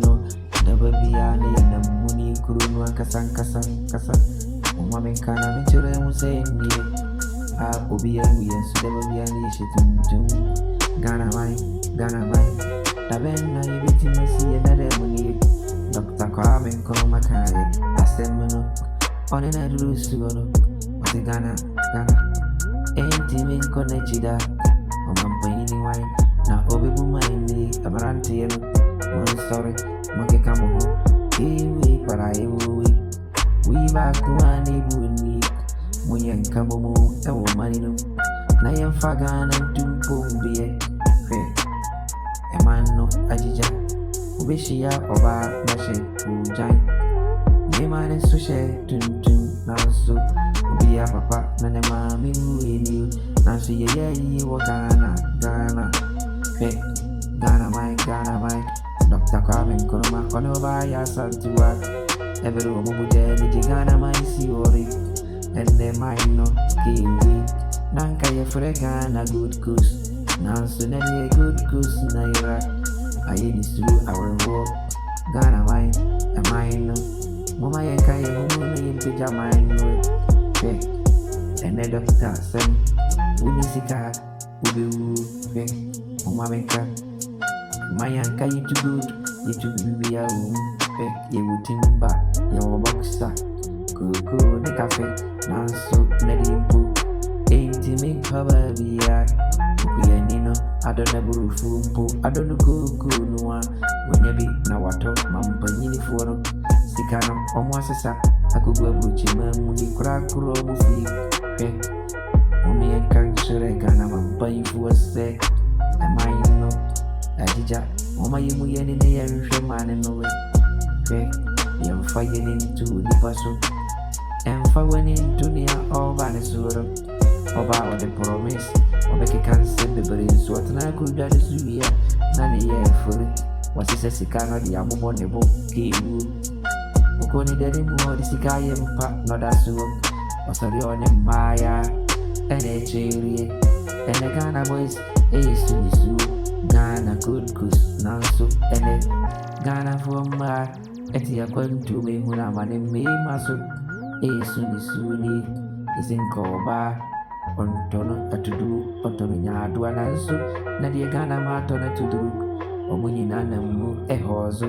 no never be an in a money kuru kasan Woman can have children who say me I will be a we and so never be an issue Ghana mine Tabena you beating me see another money Dr. Kwame Nkrumah I said no on in a loose to go What's Ghana ain't even connected on my painting wine now obi bumaini amarante no story moke kamo ewe para ewe we back one buni munyen kamo mo ewo mani no na yemfa Ghana tumpo mbie fe emano ajija obeshia oba na she ujan me mane so she tuntum na so obi papa na ne mami weni na so ye wo Ghana Hey, Ghana mine, Dr. Kwame Nkrumah, Konoba ya santua. Every woman ni Ghana mine si ori, and the mine no kiwi. Nanka ye fure Ghana good goose, nansu nene good goose naira. Aye ni sulu our work, Ghana mine no. Mama ye kaya mumu ni impija mine no. Hey, and the doctor sen, unisika ubi hey. Mameka, my anka you too good, you to be a woman, you would timber, your boxer, go, the cafe, now so many book, ain't me cover be I, Nino, I don't have a fool, I don't go, no one, when you be now what talk, Mamma uniform, Sicano, almost a sack, I could go with him, when you crack, Mommy and cancer, Ghana, buying for a sec. Am I no? Ajija, Mama, you will any day and man in the way. You're fighting into the person and fighting into near all Vanisura about the promise of a cancer, the brains, what I could that is here, none a year for it. What is a sicana, the abominable game? Ukoni daddy more the Sikai and Pat, not as so. Was a real name Maya and a cherry and the Ghana boys. Ace to the zoo, Ghana good goose, now so and it Ghana from my Etia going to me when I'm an me muscle. Ace to the zoo is in Koba on Tono to do, or Tonya do an answer. Nadia Ghana Martona to do, or when you none move a horse.